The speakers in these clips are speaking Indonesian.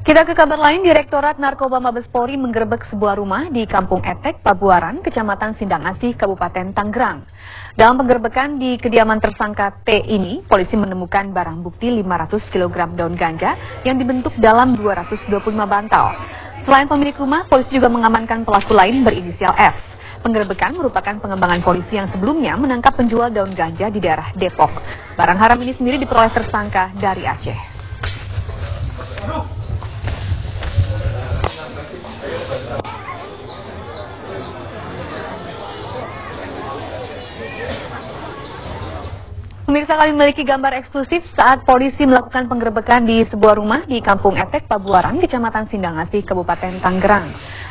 Kita ke kabar lain, Direktorat Narkoba Mabes Polri menggerebek sebuah rumah di Kampung Etek, Pabuaran, Kecamatan Sindang Asih, Kabupaten Tangerang. Dalam penggerebekan di kediaman tersangka T ini, polisi menemukan barang bukti 500 kg daun ganja yang dibentuk dalam 225 bantal. Selain pemilik rumah, polisi juga mengamankan pelaku lain berinisial F. Penggerebekan merupakan pengembangan polisi yang sebelumnya menangkap penjual daun ganja di daerah Depok. Barang haram ini sendiri diperoleh tersangka dari Aceh. Pemirsa, kami memiliki gambar eksklusif saat polisi melakukan penggerebekan di sebuah rumah di Kampung Etek, Pabuaran, Kecamatan Sindang Asih, Kabupaten Tangerang.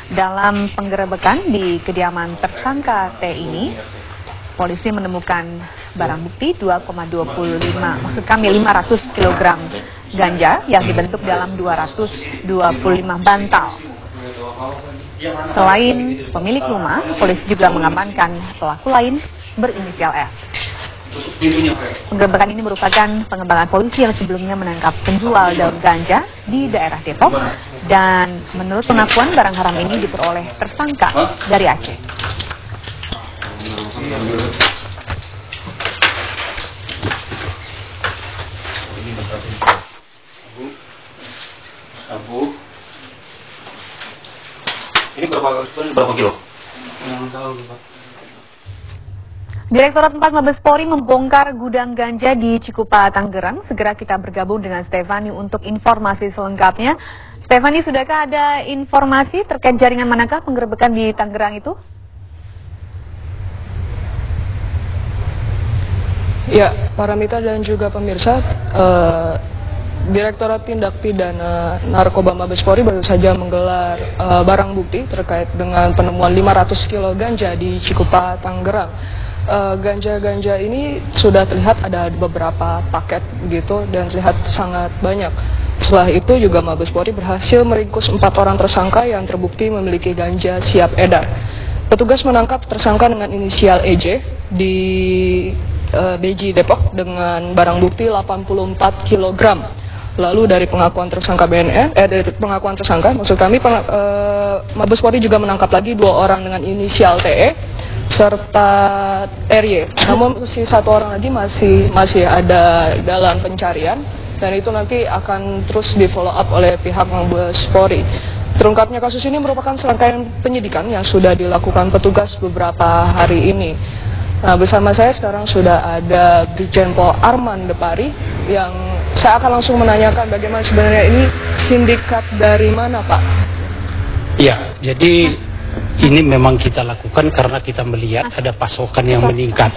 Dalam penggerebekan di kediaman tersangka T ini, polisi menemukan barang bukti 500 kg ganja yang dibentuk dalam 225 bantal. Selain pemilik rumah, polisi juga mengamankan pelaku lain berinisial F. Penggerebekan ini merupakan pengembangan polisi yang sebelumnya menangkap penjual daun ganja di daerah Depok, dan menurut pengakuan barang haram ini diperoleh tersangka dari Aceh. Ini berapa kilo? Direktorat 4 Mabes Polri membongkar gudang ganja di Cikupa, Tangerang. Segera kita bergabung dengan Stefani untuk informasi selengkapnya. Stefani, sudahkah ada informasi terkait jaringan manakah penggerebekan di Tangerang itu? Ya, Paramita dan juga pemirsa, Direktorat Tindak Pidana Narkoba Mabes Polri baru saja menggelar barang bukti terkait dengan penemuan 500 kilo ganja di Cikupa, Tangerang. Ganja-ganja ini sudah terlihat ada beberapa paket gitu dan terlihat sangat banyak. Setelah itu juga Mabes Polri berhasil meringkus 4 orang tersangka yang terbukti memiliki ganja siap edar. Petugas menangkap tersangka dengan inisial EJ di Beji, Depok dengan barang bukti 84 kg. Lalu dari pengakuan tersangka Mabes Polri juga menangkap lagi 2 orang dengan inisial TE serta RY. Namun si 1 orang lagi masih ada dalam pencarian, dan itu nanti akan terus di follow up oleh pihak Mabes Polri. Terungkapnya kasus ini merupakan serangkaian penyidikan yang sudah dilakukan petugas beberapa hari ini. Nah, bersama saya sekarang sudah ada Brigjen Pol Arman Depari yang saya akan langsung menanyakan bagaimana sebenarnya ini sindikat dari mana, Pak? Ya, jadi ini memang kita lakukan karena kita melihat ada pasokan yang meningkat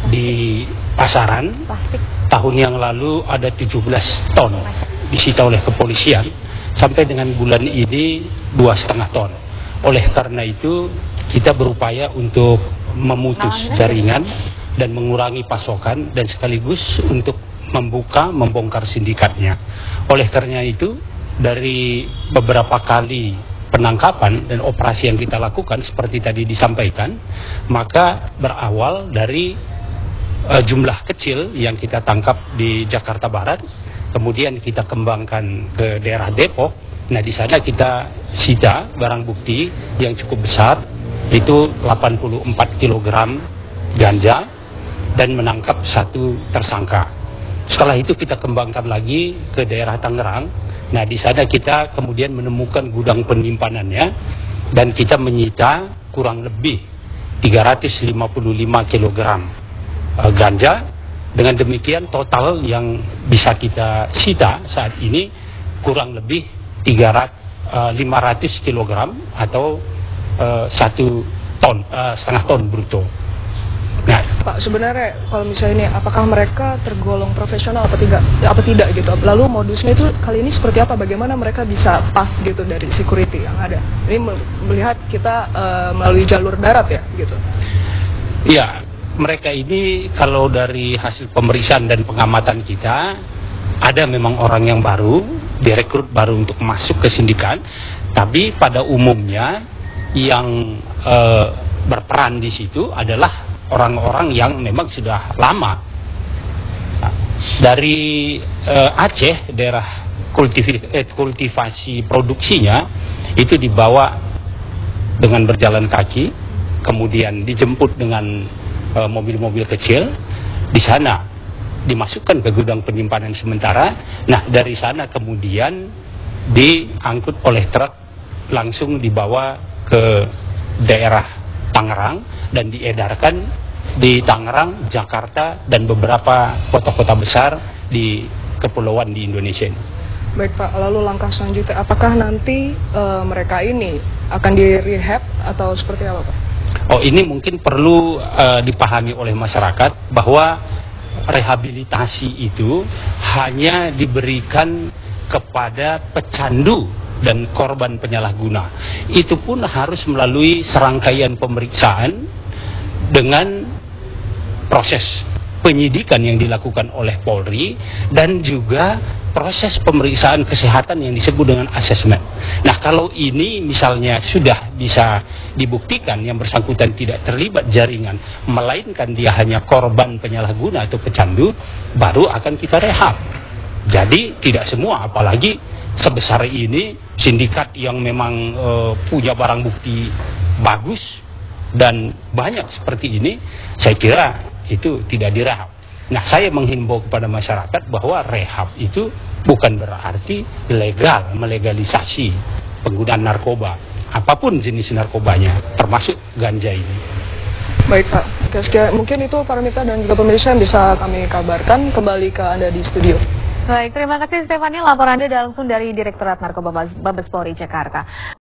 di pasaran. Tahun yang lalu ada 17 ton disita oleh kepolisian, sampai dengan bulan ini 2,5 ton. Oleh karena itu kita berupaya untuk memutus jaringan dan mengurangi pasokan, dan sekaligus untuk membongkar sindikatnya. Oleh karena itu, dari beberapa kali penangkapan dan operasi yang kita lakukan seperti tadi disampaikan, maka berawal dari jumlah kecil yang kita tangkap di Jakarta Barat, kemudian kita kembangkan ke daerah Depok. Nah, di sana kita sita barang bukti yang cukup besar, itu 84 kg ganja, dan menangkap 1 tersangka. Setelah itu kita kembangkan lagi ke daerah Tangerang. Nah, di sana kita kemudian menemukan gudang penyimpanannya, dan kita menyita kurang lebih 355 kg ganja. Dengan demikian total yang bisa kita sita saat ini kurang lebih 500 kg atau 1 ton, setengah ton bruto. Nah, Pak, sebenarnya kalau misalnya ini, apakah mereka tergolong profesional apa tidak gitu? Lalu modusnya itu kali ini seperti apa? Bagaimana mereka bisa pas gitu dari security yang ada? Ini melihat kita melalui jalur darat ya gitu. Iya, mereka ini kalau dari hasil pemeriksaan dan pengamatan kita, ada memang orang yang baru, direkrut baru untuk masuk ke sindikat, tapi pada umumnya yang berperan di situ adalah orang-orang yang memang sudah lama. Dari Aceh, daerah kultivasi produksinya itu dibawa dengan berjalan kaki, kemudian dijemput dengan mobil-mobil kecil, di sana dimasukkan ke gudang penyimpanan sementara. Nah, dari sana kemudian diangkut oleh truk, langsung dibawa ke daerah Tangerang dan diedarkan di Tangerang, Jakarta, dan beberapa kota-kota besar di kepulauan di Indonesia ini. Baik Pak, lalu langkah selanjutnya apakah nanti mereka ini akan direhab atau seperti apa Pak? Oh, ini mungkin perlu dipahami oleh masyarakat bahwa rehabilitasi itu hanya diberikan kepada pecandu dan korban penyalahguna. Itu pun harus melalui serangkaian pemeriksaan dengan proses penyidikan yang dilakukan oleh Polri dan juga proses pemeriksaan kesehatan yang disebut dengan asesmen. Nah, kalau ini misalnya sudah bisa dibuktikan yang bersangkutan tidak terlibat jaringan, melainkan dia hanya korban penyalahguna atau pecandu, baru akan kita rehab. Jadi tidak semua, apalagi sebesar ini sindikat yang memang punya barang bukti bagus dan banyak seperti ini, saya kira itu tidak direhab. Nah, saya menghimbau kepada masyarakat bahwa rehab itu bukan berarti legal, melegalisasi penggunaan narkoba, apapun jenis narkobanya, termasuk ganja ini. Baik Pak, mungkin itu Paramita dan juga pemirsa yang bisa kami kabarkan. Kembali ke Anda di studio. Baik, terima kasih Stefani, laporan Anda langsung dari Direktorat Narkoba Mabes Polri Jakarta.